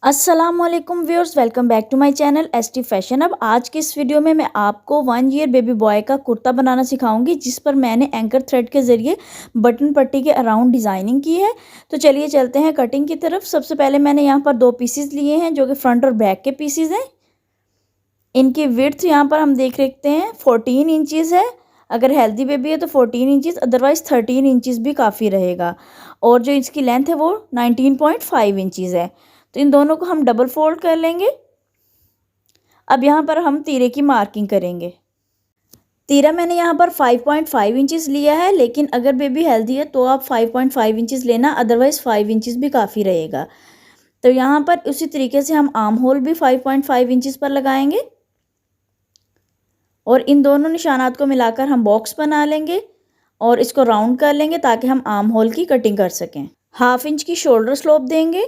अस्सलामुअलैकुम viewers, welcome back to my channel ST fashion. अब आज के इस वीडियो में मैं आपको 1 ईयर बेबी बॉय का कुर्ता बनाना सिखाऊंगी, जिस पर मैंने एंकर थ्रेड के ज़रिए बटन पट्टी के अराउंड डिज़ाइनिंग की है। तो चलिए चलते हैं कटिंग की तरफ। सबसे पहले मैंने यहाँ पर 2 पीसीज लिए हैं जो कि फ्रंट और बैक के पीसीज हैं। इनकी विड्थ यहाँ पर हम देख सकते हैं 14 इंचज़ है। अगर हेल्दी बेबी है तो 14 इंचज़, अदरवाइज़ 13 इंचज़ भी काफ़ी रहेगा। और जो इसकी लेंथ है वो 19.5 इंचज़ है। तो इन दोनों को हम डबल फोल्ड कर लेंगे। अब यहाँ पर हम तीरे की मार्किंग करेंगे। तीरा मैंने यहाँ पर 5.5 इंचज़ लिया है, लेकिन अगर बेबी हेल्दी है तो आप 5.5 इंचज़ लेना, अदरवाइज़ 5 इंचज़ भी काफ़ी रहेगा। तो यहाँ पर उसी तरीके से हम आर्म होल भी 5.5 इंचज़ पर लगाएंगे और इन दोनों निशानात को मिलाकर हम बॉक्स बना लेंगे और इसको राउंड कर लेंगे ताकि हम आर्म होल की कटिंग कर सकें। 1/2 इंच की शोल्डर स्लोप देंगे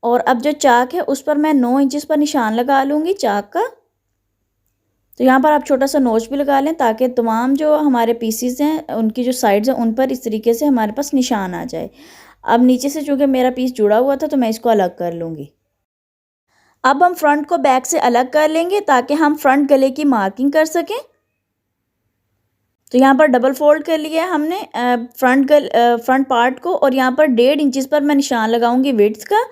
और अब जो चाक है उस पर मैं 9 इंचज़ पर निशान लगा लूँगी चाक का। तो यहाँ पर आप छोटा सा नोच भी लगा लें ताकि तमाम जो हमारे पीसीज हैं उनकी जो साइड्स हैं उन पर इस तरीके से हमारे पास निशान आ जाए। अब नीचे से चूँकि मेरा पीस जुड़ा हुआ था तो मैं इसको अलग कर लूँगी। अब हम फ्रंट को बैक से अलग कर लेंगे ताकि हम फ्रंट गले की मार्किंग कर सकें। तो यहाँ पर डबल फोल्ड कर लिया है हमने फ्रंट पार्ट को और यहाँ पर 1.5 इंचज़ पर मैं निशान लगाऊंगी विड्थ का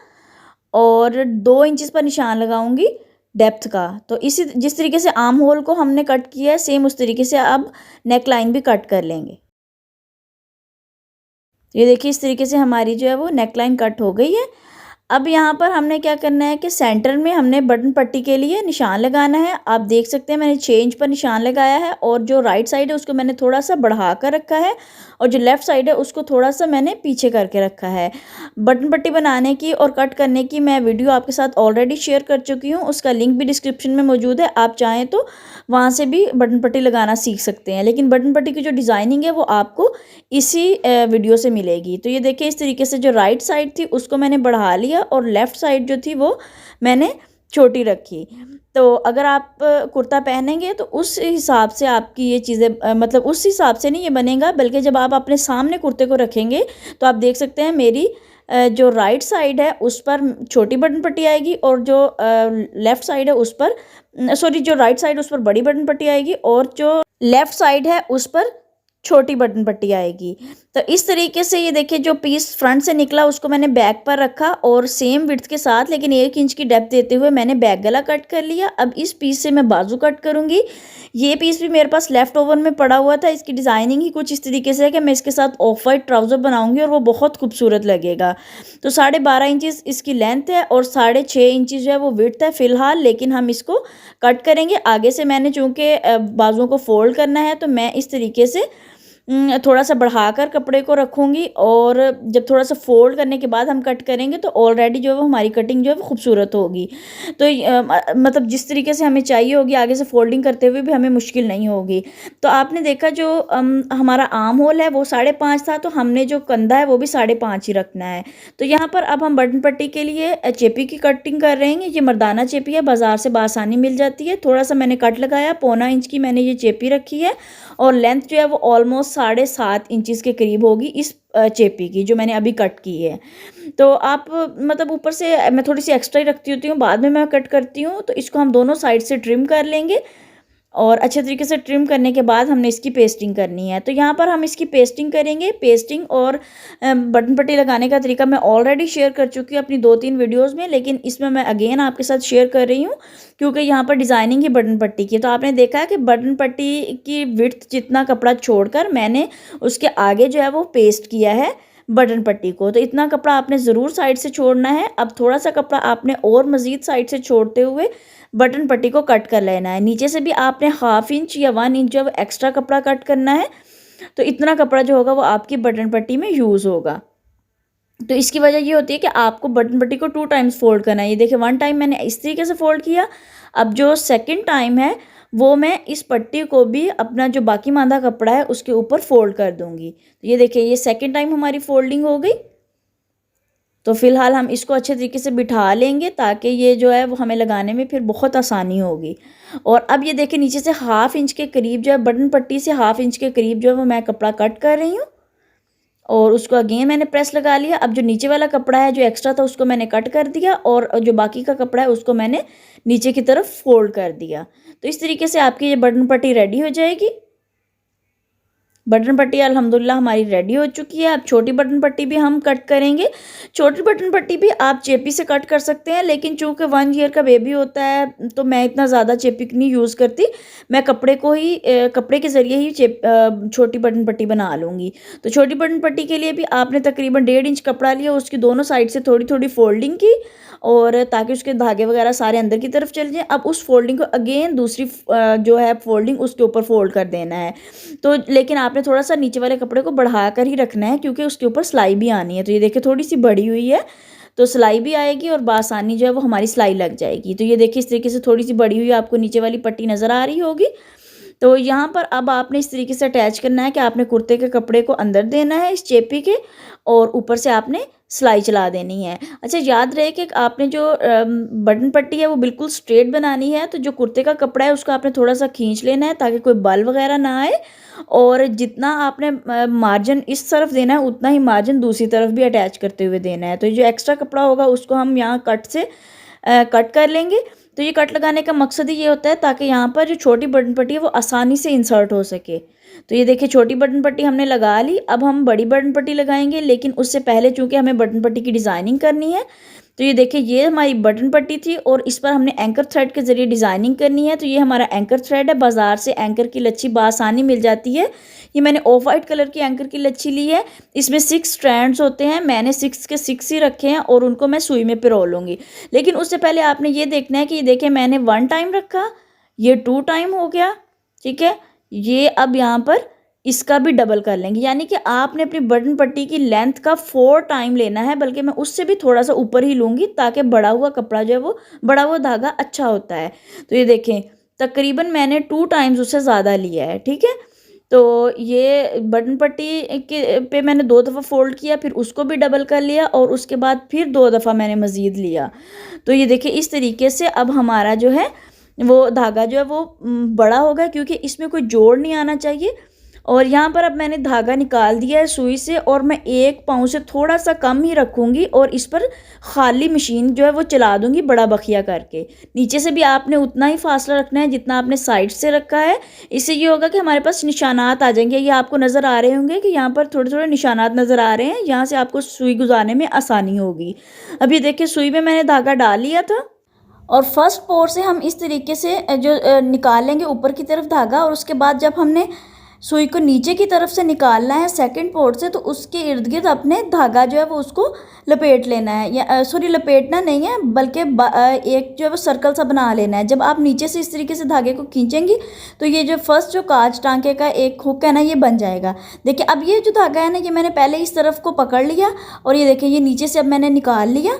और 2 इंचज़ पर निशान लगाऊंगी डेप्थ का। तो इसी जिस तरीके से आर्म होल को हमने कट किया है सेम उस तरीके से अब नेक लाइन भी कट कर लेंगे। ये देखिए इस तरीके से हमारी जो है वो नेक लाइन कट हो गई है। अब यहाँ पर हमने क्या करना है कि सेंटर में हमने बटन पट्टी के लिए निशान लगाना है। आप देख सकते हैं मैंने 6 इंच पर निशान लगाया है और जो राइट साइड है उसको मैंने थोड़ा सा बढ़ा कर रखा है और जो लेफ़्ट साइड है उसको थोड़ा सा मैंने पीछे करके रखा है। बटन पट्टी बनाने की और कट करने की मैं वीडियो आपके साथ ऑलरेडी शेयर कर चुकी हूँ, उसका लिंक भी डिस्क्रिप्शन में मौजूद है। आप चाहें तो वहाँ से भी बटन पट्टी लगाना सीख सकते हैं, लेकिन बटन पट्टी की जो डिज़ाइनिंग है वो आपको इसी वीडियो से मिलेगी। तो ये देखिए इस तरीके से जो राइट साइड थी उसको मैंने बढ़ा लिया और लेफ़्ट साइड जो थी वो मैंने छोटी रखी। तो अगर आप कुर्ता पहनेंगे तो उस हिसाब से आपकी ये चीज़ें मतलब उस हिसाब से नहीं ये बनेगा, बल्कि जब आप अपने सामने कुर्ते को रखेंगे तो आप देख सकते हैं मेरी जो राइट साइड है उस पर छोटी बटन पट्टी आएगी और जो लेफ़्ट साइड है उस पर जो राइट साइड उस पर बड़ी बटन पट्टी आएगी और जो लेफ़्ट साइड है उस पर छोटी बटन पट्टी आएगी। तो इस तरीके से ये देखिए जो पीस फ्रंट से निकला उसको मैंने बैक पर रखा और सेम विड्थ के साथ लेकिन 1 इंच की डेप्थ देते हुए मैंने बैक गला कट कर लिया। अब इस पीस से मैं बाजू कट करूँगी। ये पीस भी मेरे पास लेफ़्ट ओवर में पड़ा हुआ था। इसकी डिज़ाइनिंग ही कुछ इस तरीके से है कि मैं इसके साथ ऑफ वाइट ट्राउज़र बनाऊँगी और वो बहुत खूबसूरत लगेगा। तो 12.5 इंचज़ इसकी लेंथ है और 6.5 इंचज़ जो है वो विड्थ है फ़िलहाल, लेकिन हम इसको कट करेंगे। आगे से मैंने चूँकि बाजुओं को फ़ोल्ड करना है तो मैं इस तरीके से थोड़ा सा बढ़ाकर कपड़े को रखूँगी और जब थोड़ा सा फोल्ड करने के बाद हम कट करेंगे तो ऑलरेडी जो है वो हमारी कटिंग जो है वो खूबसूरत होगी। तो मतलब जिस तरीके से हमें चाहिए होगी आगे से फोल्डिंग करते हुए भी हमें मुश्किल नहीं होगी। तो आपने देखा जो हमारा आर्म होल है वो 5.5 था, तो हमने जो कंधा है वो भी 5.5 ही रखना है। तो यहाँ पर अब हम बटन पट्टी के लिए चेपी की कटिंग कर रहे हैं। ये मर्दाना चेपी है, बाज़ार से बासानी मिल जाती है। थोड़ा सा मैंने कट लगाया, 1.25 इंच की मैंने ये चेपी रखी है और लेंथ जो है वो ऑलमोस्ट 7.5 इंचज़ के करीब होगी इस चेपी की जो मैंने अभी कट की है। तो आप मतलब ऊपर से मैं थोड़ी सी एक्स्ट्रा ही रखती होती हूँ, बाद में मैं कट करती हूँ। तो इसको हम दोनों साइड से ट्रिम कर लेंगे और अच्छे तरीके से ट्रिम करने के बाद हमने इसकी पेस्टिंग करनी है। तो यहाँ पर हम इसकी पेस्टिंग करेंगे। पेस्टिंग और बटन पट्टी लगाने का तरीका मैं ऑलरेडी शेयर कर चुकी हूँ अपनी 2-3 वीडियोज़ में, लेकिन इसमें मैं अगेन आपके साथ शेयर कर रही हूँ क्योंकि यहाँ पर डिज़ाइनिंग ही बटन पट्टी की। तो आपने देखा है कि बटन पट्टी की विड्थ जितना कपड़ा छोड़कर मैंने उसके आगे जो है वो पेस्ट किया है बटन पट्टी को। तो इतना कपड़ा आपने ज़रूर साइड से छोड़ना है। अब थोड़ा सा कपड़ा आपने और मज़ीद साइड से छोड़ते हुए बटन पट्टी को कट कर लेना है। नीचे से भी आपने 1/2 इंच या 1 इंच जो एक्स्ट्रा कपड़ा कट करना है। तो इतना कपड़ा जो होगा वो आपकी बटन पट्टी में यूज़ होगा। तो इसकी वजह ये होती है कि आपको बटन पट्टी को 2 टाइम्स फोल्ड करना है। ये देखिए 1 टाइम मैंने इस तरीके से फोल्ड किया। अब जो सेकंड टाइम है वो मैं इस पट्टी को भी अपना जो बाकी मांदा कपड़ा है उसके ऊपर फोल्ड कर दूंगी। तो ये देखिए ये सेकंड टाइम हमारी फोल्डिंग हो गई। तो फ़िलहाल हम इसको अच्छे तरीके से बिठा लेंगे ताकि ये जो है वो हमें लगाने में फिर बहुत आसानी होगी। और अब ये देखिए नीचे से 1/2 इंच के करीब जो है बटन पट्टी से 1/2 इंच के करीब जो है वो मैं कपड़ा कट कर रही हूँ और उसको अगेन मैंने प्रेस लगा लिया। अब जो नीचे वाला कपड़ा है जो एक्स्ट्रा था उसको मैंने कट कर दिया और जो बाकी का कपड़ा है उसको मैंने नीचे की तरफ फोल्ड कर दिया। तो इस तरीके से आपकी ये बटन पट्टी रेडी हो जाएगी। बटन पट्टी अल्हम्दुलिल्लाह हमारी रेडी हो चुकी है। अब छोटी बटन पट्टी भी हम कट करेंगे। छोटी बटन पट्टी भी आप चेपी से कट कर सकते हैं, लेकिन चूँकि 1 ईयर का बेबी होता है तो मैं इतना ज़्यादा चेपी नहीं यूज़ करती। मैं कपड़े को ही कपड़े के ज़रिए ही छोटी बटन पट्टी बना लूँगी। तो छोटी बटन पट्टी के लिए भी आपने तकरीबन 1.5 इंच कपड़ा लिया, उसकी दोनों साइड से थोड़ी थोड़ी फोल्डिंग की और ताकि उसके धागे वगैरह सारे अंदर की तरफ चले जाएँ। अब उस फोल्डिंग को अगेन दूसरी जो है फोल्डिंग उसके ऊपर फोल्ड कर देना है। तो लेकिन आपने थोड़ा सा नीचे वाले कपड़े को बढ़ा कर ही रखना है क्योंकि उसके ऊपर सिलाई भी आनी है। तो ये देखिए थोड़ी सी बड़ी हुई है तो सिलाई भी आएगी और बासानी जो है वो हमारी सिलाई लग जाएगी। तो ये देखिए इस तरीके से थोड़ी सी बड़ी हुई आपको नीचे वाली पट्टी नज़र आ रही होगी। तो यहाँ पर अब आपने इस तरीके से अटैच करना है कि आपने कुर्ते के कपड़े को अंदर देना है इस चेपी के और ऊपर से आपने सिलाई चला देनी है। अच्छा याद रहे कि आपने जो बटन पट्टी है वो बिल्कुल स्ट्रेट बनानी है। तो जो कुर्ते का कपड़ा है उसको आपने थोड़ा सा खींच लेना है ताकि कोई बल वगैरह ना आए और जितना आपने मार्जिन इस तरफ देना है उतना ही मार्जिन दूसरी तरफ भी अटैच करते हुए देना है। तो जो एक्स्ट्रा कपड़ा होगा उसको हम यहाँ कट से कट कर लेंगे। तो ये कट लगाने का मकसद ही ये होता है ताकि यहाँ पर जो छोटी बटन पट्टी है वो आसानी से इंसर्ट हो सके। तो ये देखिए छोटी बटन पट्टी हमने लगा ली। अब हम बड़ी बटन पट्टी लगाएंगे, लेकिन उससे पहले चूँकि हमें बटन पट्टी की डिज़ाइनिंग करनी है तो ये देखिए ये हमारी बटन पट्टी थी और इस पर हमने एंकर थ्रेड के ज़रिए डिज़ाइनिंग करनी है। तो ये हमारा एंकर थ्रेड है। बाज़ार से एंकर की लच्छी बासानी मिल जाती है। ये मैंने ऑफ वाइट कलर की एंकर की लच्छी ली है। इसमें 6 स्ट्रैंड्स होते हैं। मैंने 6 के 6 ही रखे हैं और उनको मैं सुई में पिरो लूँगी। लेकिन उससे पहले आपने ये देखना है कि ये देखिए मैंने 1 टाइम रखा, ये 2 टाइम हो गया, ठीक है। ये अब यहाँ पर इसका भी डबल कर लेंगे, यानी कि आपने अपनी बटन पट्टी की लेंथ का 4 टाइम लेना है, बल्कि मैं उससे भी थोड़ा सा ऊपर ही लूँगी ताकि बड़ा हुआ कपड़ा जो है वो बड़ा हुआ धागा अच्छा होता है। तो ये देखें तकरीबन मैंने 2 टाइम्स उससे ज़्यादा लिया है, ठीक है। तो ये बटन पट्टी के पे मैंने 2 दफ़ा फोल्ड किया, फिर उसको भी डबल कर लिया और उसके बाद फिर 2 दफ़ा मैंने मज़ीद लिया। तो ये देखिए इस तरीके से अब हमारा जो है वो धागा जो है वो बड़ा होगा क्योंकि इसमें कोई जोड़ नहीं आना चाहिए। और यहाँ पर अब मैंने धागा निकाल दिया है सुई से और मैं 1 पाँव से थोड़ा सा कम ही रखूँगी और इस पर खाली मशीन जो है वो चला दूँगी बड़ा बखिया करके। नीचे से भी आपने उतना ही फासला रखना है जितना आपने साइड से रखा है। इससे ये होगा कि हमारे पास निशानात आ जाएंगे। ये आपको नज़र आ रहे होंगे कि यहाँ पर थोड़े थोड़े निशानात नज़र आ रहे हैं, यहाँ से आपको सुई गुजारने में आसानी होगी। अब ये देखिए सुई में मैंने धागा डाल लिया था और फर्स्ट पोर से हम इस तरीके से जो निकाल लेंगे ऊपर की तरफ धागा और उसके बाद जब हमने सुई को नीचे की तरफ से निकालना है सेकंड पोर्ट से तो उसके इर्द गिर्द अपने धागा जो है वो उसको लपेट लेना है, या सॉरी लपेटना नहीं है बल्कि एक जो है वो सर्कल सा बना लेना है। जब आप नीचे से इस तरीके से धागे को खींचेंगी तो ये जो फर्स्ट जो कांच टांके का एक हुक है ना ये बन जाएगा। देखिए अब ये जो धागा है ना ये मैंने पहले इस तरफ को पकड़ लिया और ये देखिए ये नीचे से अब मैंने निकाल लिया।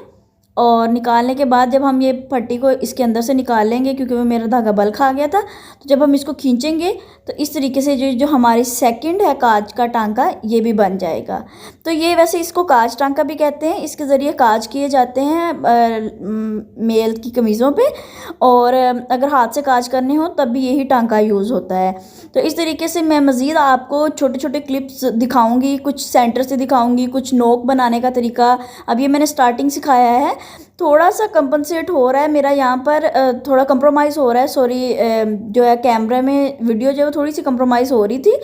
और निकालने के बाद जब हम ये पट्टी को इसके अंदर से निकाल लेंगे क्योंकि वो मेरा धागा बल खा गया था, तो जब हम इसको खींचेंगे तो इस तरीके से जो हमारी सेकंड है कांच का टांका ये भी बन जाएगा। तो ये वैसे इसको कांच टांका भी कहते हैं। इसके ज़रिए काज किए जाते हैं मेल की कमीज़ों पे और अगर हाथ से काज करने हो तब भी यही टांका यूज़ होता है। तो इस तरीके से मैं मज़ीद आपको छोटे छोटे क्लिप्स दिखाऊँगी, कुछ सेंटर से दिखाऊँगी, कुछ नोक बनाने का तरीका। अब ये मैंने स्टार्टिंग सिखाया है, थोड़ा सा कंपनसेट हो रहा है मेरा यहाँ पर, थोड़ा कंप्रोमाइज़ हो रहा है, सॉरी जो है कैमरा में वीडियो जो है थोड़ी सी कंप्रोमाइज़ हो रही थी।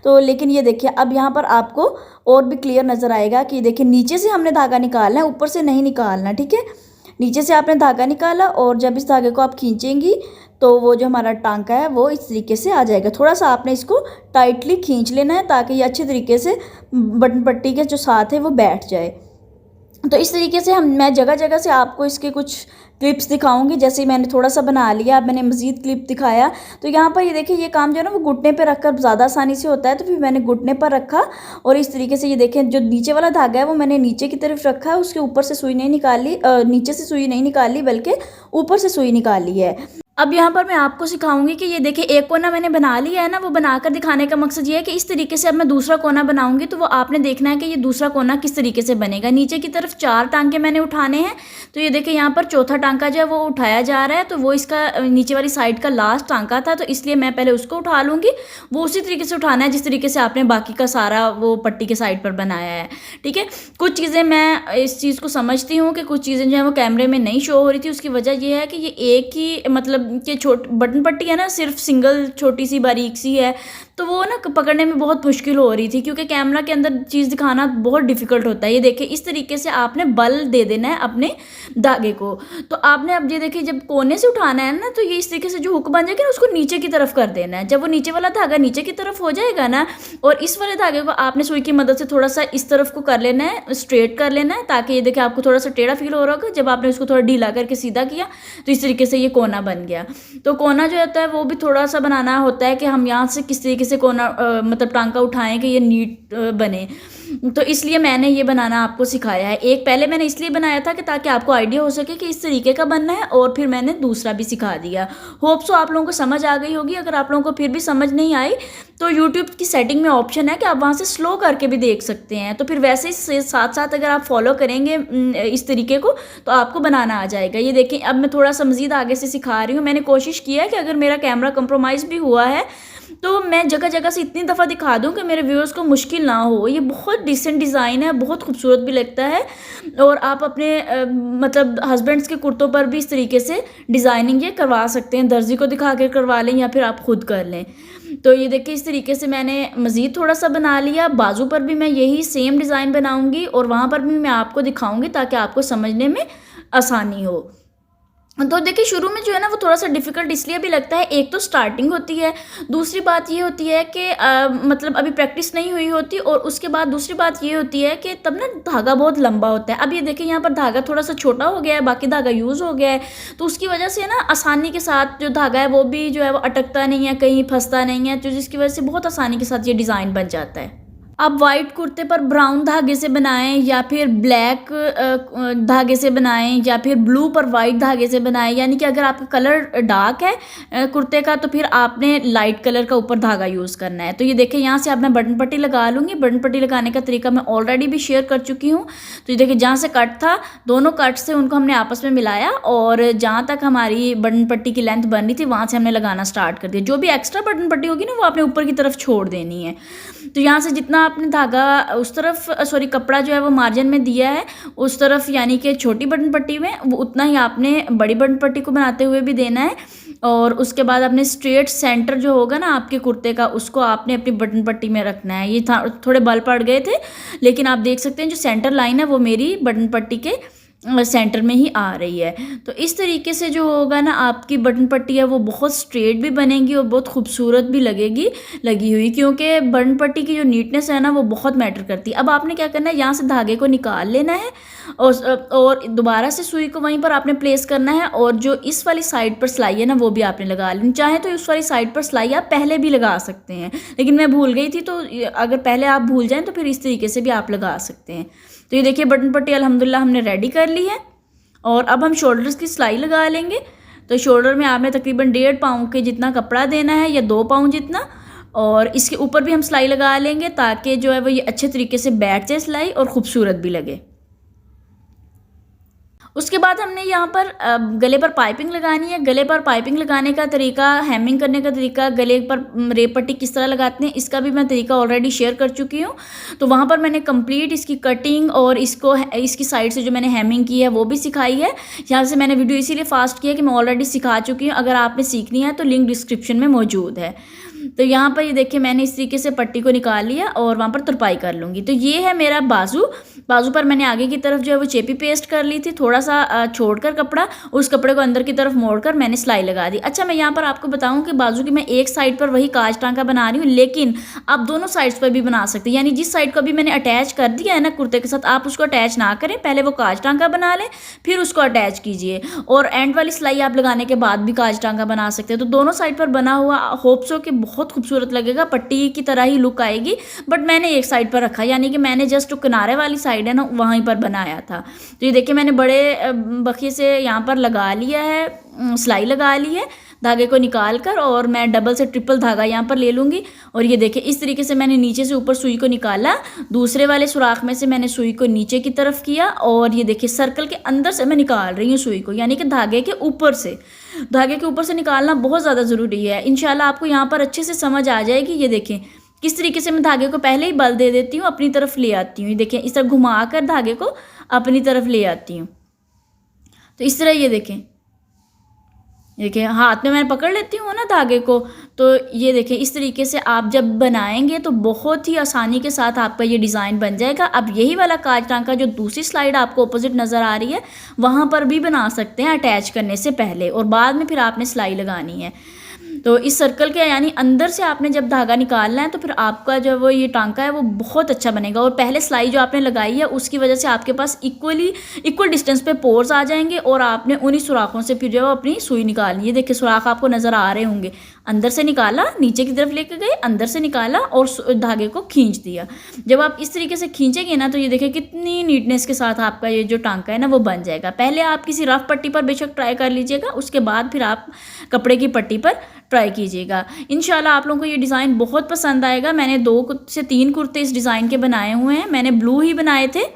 तो लेकिन ये देखिए अब यहाँ पर आपको और भी क्लियर नज़र आएगा कि देखिए नीचे से हमने धागा निकालना है, ऊपर से नहीं निकालना, ठीक है। नीचे से आपने धागा निकाला और जब इस धागे को आप खींचेंगी तो वो जो हमारा टांका है वो इस तरीके से आ जाएगा। थोड़ा सा आपने इसको टाइटली खींच लेना है ताकि ये अच्छे तरीके से बटन पट्टी के जो साथ है वो बैठ जाए। तो इस तरीके से मैं जगह जगह से आपको इसके कुछ क्लिप्स दिखाऊंगी। जैसे मैंने थोड़ा सा बना लिया, अब मैंने मज़ीद क्लिप दिखाया। तो यहाँ पर ये देखिए ये काम जो है ना वो घुटने पे रखकर ज़्यादा आसानी से होता है, तो फिर मैंने घुटने पर रखा और इस तरीके से ये देखें जो नीचे वाला धागा है वो मैंने नीचे की तरफ रखा है, उसके ऊपर से सुई नहीं निकाली, नीचे से सुई नहीं निकाली बल्कि ऊपर से सुई निकाली है। अब यहाँ पर मैं आपको सिखाऊंगी कि ये देखिए एक कोना मैंने बना लिया है ना, वो बनाकर दिखाने का मकसद ये है कि इस तरीके से अब मैं दूसरा कोना बनाऊंगी तो वो आपने देखना है कि ये दूसरा कोना किस तरीके से बनेगा। नीचे की तरफ 4 टांके मैंने उठाने हैं, तो ये देखिए यहाँ पर चौथा टांका जो है वो उठाया जा रहा है, तो वो इसका नीचे वाली साइड का लास्ट टांका था, तो इसलिए मैं पहले उसको उठा लूँगी। वो उसी तरीके से उठाना है जिस तरीके से आपने बाकी का सारा वो पट्टी के साइड पर बनाया है, ठीक है। कुछ चीज़ें मैं इस चीज़ को समझती हूँ कि कुछ चीज़ें जो है वो कैमरे में नहीं शो हो रही थी, उसकी वजह ये है कि ये एक ही मतलब कि बटन पट्टी है ना, सिर्फ सिंगल छोटी सी बारीक सी है, तो वो ना पकड़ने में बहुत मुश्किल हो रही थी, क्योंकि कैमरा के अंदर चीज़ दिखाना बहुत डिफिकल्ट होता है। ये देखिए इस तरीके से आपने बल दे देना है अपने धागे को। तो आपने अब ये देखिए जब कोने से उठाना है ना, तो ये इस तरीके से जो हुक बन जाएगी ना, उसको नीचे की तरफ कर देना है। जब वो नीचे वाला धागा नीचे की तरफ हो जाएगा ना, और इस वाले धागे को आपने सुई की मदद से थोड़ा सा इस तरफ को कर लेना है, स्ट्रेट कर लेना है, ताकि ये देखिए आपको थोड़ा सा टेढ़ा फील हो रहा होगा। जब आपने उसको थोड़ा ढीला करके सीधा किया तो इस तरीके से ये कोना बन गया। तो कोना जो होता है वो भी थोड़ा सा बनाना होता है कि हम यहाँ से किस तरीके से कोना मतलब टांका उठाएं कि ये नीट बने, तो इसलिए मैंने ये बनाना आपको सिखाया है। एक पहले मैंने इसलिए बनाया था कि ताकि आपको आइडिया हो सके कि इस तरीके का बनना है, और फिर मैंने दूसरा भी सिखा दिया। होप सो आप लोगों को समझ आ गई होगी। अगर आप लोगों को फिर भी समझ नहीं आई तो यूट्यूब की सेटिंग में ऑप्शन है कि आप वहाँ से स्लो करके भी देख सकते हैं, तो फिर वैसे ही साथ साथ अगर आप फॉलो करेंगे इस तरीके को तो आपको बनाना आ जाएगा। ये देखिए अब मैं थोड़ा सा मज़ीद आगे से सिखा रही हूँ। मैंने कोशिश किया है कि अगर मेरा कैमरा कंप्रोमाइज़ भी हुआ है तो मैं जगह जगह से इतनी दफ़ा दिखा दूं कि मेरे व्यूअर्स को मुश्किल ना हो। ये बहुत डिसेंट डिज़ाइन है, बहुत खूबसूरत भी लगता है, और आप अपने मतलब हस्बैंड्स के कुर्तों पर भी इस तरीके से डिज़ाइनिंग ये करवा सकते हैं। दर्जी को दिखा कर करवा लें या फिर आप खुद कर लें। तो ये देखिए इस तरीके से मैंने मज़ीद थोड़ा सा बना लिया। बाजू पर भी मैं यही सेम डिज़ाइन बनाऊँगी और वहाँ पर भी मैं आपको दिखाऊँगी ताकि आपको समझने में आसानी हो। तो देखिए शुरू में जो है ना वो थोड़ा सा डिफिकल्ट इसलिए भी लगता है, एक तो स्टार्टिंग होती है, दूसरी बात ये होती है कि मतलब अभी प्रैक्टिस नहीं हुई होती, और उसके बाद दूसरी बात ये होती है कि तब ना धागा बहुत लंबा होता है। अब ये देखिए यहाँ पर धागा थोड़ा सा छोटा हो गया है, बाकी धागा यूज़ हो गया है, तो उसकी वजह से ना आसानी के साथ जो धागा है वो भी जो है वो अटकता नहीं है, कहीं फंसता नहीं है, तो जिसकी वजह से बहुत आसानी के साथ ये डिज़ाइन बन जाता है। आप वाइट कुर्ते पर ब्राउन धागे से बनाएं या फिर ब्लैक धागे से बनाएं या फिर ब्लू पर वाइट धागे से बनाएं, यानी कि अगर आपका कलर डार्क है कुर्ते का तो फिर आपने लाइट कलर का ऊपर धागा यूज़ करना है। तो ये देखिए यहाँ से अब मैं बटन पट्टी लगा लूँगी। बटन पट्टी लगाने का तरीका मैं ऑलरेडी भी शेयर कर चुकी हूँ। तो ये देखिए जहाँ से कट था दोनों कट से उनको हमने आपस में मिलाया, और जहाँ तक हमारी बटन पट्टी की लेंथ बन रही थी वहाँ से हमने लगाना स्टार्ट कर दिया। जो भी एक्स्ट्रा बटन पट्टी होगी ना वो आपने ऊपर की तरफ छोड़ देनी है। तो यहाँ से जितना आपने धागा उस तरफ कपड़ा जो है वो मार्जिन में दिया है उस तरफ, यानी कि छोटी बटन पट्टी में, वो उतना ही आपने बड़ी बटन पट्टी को बनाते हुए भी देना है। और उसके बाद आपने स्ट्रेट सेंटर जो होगा ना आपके कुर्ते का उसको आपने अपनी बटन पट्टी में रखना है। ये थोड़े बल पड़ गए थे, लेकिन आप देख सकते हैं जो सेंटर लाइन है वो मेरी बटन पट्टी के सेंटर में ही आ रही है। तो इस तरीके से जो होगा ना आपकी बटन पट्टी है वो बहुत स्ट्रेट भी बनेगी और बहुत खूबसूरत भी लगेगी लगी हुई, क्योंकि बटन पट्टी की जो नीटनेस है ना वो बहुत मैटर करती है। अब आपने क्या करना है, यहाँ से धागे को निकाल लेना है और दोबारा से सुई को वहीं पर आपने प्लेस करना है, और जो इस वाली साइड पर सिलाई है ना वो भी आपने लगा लेनी। चाहे तो इस वाली साइड पर सिलाई आप पहले भी लगा सकते हैं, लेकिन मैं भूल गई थी, तो अगर पहले आप भूल जाएँ तो फिर इस तरीके से भी आप लगा सकते हैं। तो ये देखिए बटन पट्टी अल्हम्दुलिल्लाह हमने रेडी कर ली है, और अब हम शोल्डर्स की सिलाई लगा लेंगे। तो शोल्डर में आपने तकरीबन 1.5 पाउंड के जितना कपड़ा देना है या 2 पाउंड जितना, और इसके ऊपर भी हम सिलाई लगा लेंगे ताकि जो है वो ये अच्छे तरीके से बैठ जाए सिलाई और ख़ूबसूरत भी लगे। उसके बाद हमने यहाँ पर गले पर पाइपिंग लगानी है। गले पर पाइपिंग लगाने का तरीका, हेमिंग करने का तरीका, गले पर रेप पट्टी किस तरह लगाते हैं इसका भी मैं तरीका ऑलरेडी शेयर कर चुकी हूँ। तो वहाँ पर मैंने कंप्लीट इसकी कटिंग और इसकी साइड से जो मैंने हेमिंग की है वो भी सिखाई है। यहाँ से मैंने वीडियो इसीलिए फास्ट किया कि मैं ऑलरेडी सिखा चुकी हूँ। अगर आपने सीखनी है तो लिंक डिस्क्रिप्शन में मौजूद है। तो यहाँ पर ये देखिए मैंने इस तरीके से पट्टी को निकाल लिया और वहाँ पर तुरपाई कर लूँगी। तो ये है मेरा बाजू। बाजू पर मैंने आगे की तरफ जो है वो चेपी पेस्ट कर ली थी, थोड़ा सा छोड़कर कपड़ा, उस कपड़े को अंदर की तरफ मोड़कर मैंने सिलाई लगा दी। अच्छा, मैं यहाँ पर आपको बताऊँ कि बाजू की मैं एक साइड पर वही काज टांका बना रही हूँ, लेकिन आप दोनों साइड्स पर भी बना सकते हैं। यानी जिस साइड को भी मैंने अटैच कर दिया है ना कुर्ते के साथ, आप उसको अटैच ना करें, पहले वो काज टांका बना लें फिर उसको अटैच कीजिए, और एंड वाली सिलाई आप लगाने के बाद भी काज टांका बना सकते हैं। तो दोनों साइड पर बना हुआ होप सो कि बहुत खूबसूरत लगेगा, पट्टी की तरह ही लुक आएगी। बट मैंने एक साइड पर रखा, यानी कि मैंने जस्ट किनारे वाली साइड है ना वहीं पर बनाया था। तो ये देखिए मैंने बड़े बखिए से यहाँ पर लगा लिया है, सिलाई लगा ली है। धागे को निकाल कर और मैं डबल से ट्रिपल धागा यहाँ पर ले लूँगी। और ये देखिए इस तरीके से मैंने नीचे से ऊपर सुई को निकाला, दूसरे वाले सुराख में से मैंने सुई को नीचे की तरफ किया और ये देखिए सर्कल के अंदर से मैं निकाल रही हूँ सुई को, यानी कि धागे के ऊपर से। धागे के ऊपर से निकालना बहुत ज़्यादा ज़रूरी है। इंशाल्लाह आपको यहाँ पर अच्छे से समझ आ जाएगी। ये देखें किस तरीके से मैं धागे को पहले ही बल दे देती हूँ, अपनी तरफ ले आती हूँ। ये देखें इस तरह घुमा कर धागे को अपनी तरफ ले आती हूँ। तो इस तरह ये देखें हाथ में मैं पकड़ लेती हूँ ना धागे को। तो ये देखें इस तरीके से आप जब बनाएंगे तो बहुत ही आसानी के साथ आपका ये डिज़ाइन बन जाएगा। अब यही वाला काज टांका जो दूसरी स्लाइड आपको अपोजिट नज़र आ रही है वहाँ पर भी बना सकते हैं अटैच करने से पहले, और बाद में फिर आपने सिलाई लगानी है। तो इस सर्कल के यानी अंदर से आपने जब धागा निकालना है तो फिर आपका जो वो ये टांका है वो बहुत अच्छा बनेगा। और पहले सिलाई जो आपने लगाई है उसकी वजह से आपके पास इक्वल डिस्टेंस पे पोर्स आ जाएंगे और आपने उन्हीं सुराखों से फिर जो है अपनी सुई निकालनी है। देखिए सुराख आपको नज़र आ रहे होंगे, अंदर से निकाला, नीचे की तरफ लेके गए, अंदर से निकाला और धागे को खींच दिया। जब आप इस तरीके से खींचेंगे ना तो ये देखिए कितनी नीटनेस के साथ आपका ये जो टांका है ना वो बन जाएगा। पहले आप किसी रफ पट्टी पर बेशक ट्राई कर लीजिएगा, उसके बाद फिर आप कपड़े की पट्टी पर ट्राई कीजिएगा। इंशाल्लाह आप लोगों को ये डिज़ाइन बहुत पसंद आएगा। मैंने 2 से 3 कुर्ते इस डिज़ाइन के बनाए हुए हैं, मैंने ब्लू ही बनाए थे।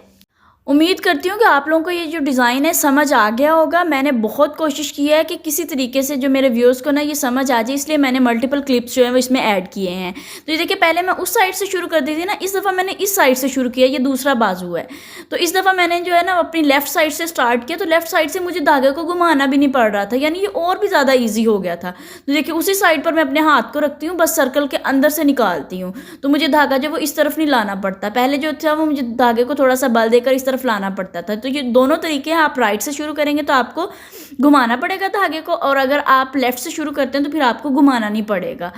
उम्मीद करती हूँ कि आप लोगों को ये जो डिज़ाइन है समझ आ गया होगा। मैंने बहुत कोशिश की है कि किसी तरीके से जो मेरे व्यूअर्स को ना ये समझ आ जाए, इसलिए मैंने मल्टीपल क्लिप्स जो है वो इसमें ऐड किए हैं। तो ये देखिए पहले मैं उस साइड से शुरू कर दी थी ना, इस दफ़ा मैंने इस साइड से शुरू किया, ये दूसरा बाजू है। तो इस दफ़ा मैंने जो है ना अपनी लेफ़्ट साइड से स्टार्ट किया, तो लेफ़्ट साइड से मुझे धागे को घुमाना भी नहीं पड़ रहा था, यानी ये और भी ज़्यादा ईजी हो गया था। तो देखिए उसी साइड पर मैं अपने हाथ को रखती हूँ, बस सर्कल के अंदर से निकालती हूँ, तो मुझे धागा जो वो इस तरफ नहीं लाना पड़ता। पहले जो था वो मुझे धागे को थोड़ा सा बल देकर इस तरफ लाना पड़ता था। तो ये दोनों तरीके हैं। आप राइट से शुरू करेंगे तो आपको घुमाना पड़ेगा धागे को, और अगर आप लेफ्ट से शुरू करते हैं तो फिर आपको घुमाना नहीं पड़ेगा।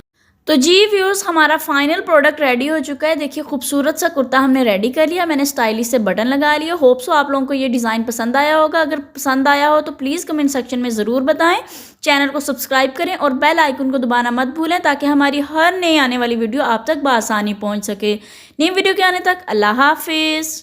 तो जी व्यूअर्स हमारा फाइनल प्रोडक्ट रेडी हो चुका है। देखिए खूबसूरत सा कुर्ता हमने रेडी कर लिया, मैंने स्टाइलिश से बटन लगा लिया। होप सो आप लोगों को ये डिज़ाइन पसंद आया होगा। अगर पसंद आया हो तो प्लीज़ कमेंट सेक्शन में ज़रूर बताएं। चैनल को सब्सक्राइब करें और बेल आइकन को दबाना मत भूलें ताकि हमारी हर नई आने वाली वीडियो आप तक बआसानी पहुँच सके। नई वीडियो के आने तक अल्लाह हाफिज़।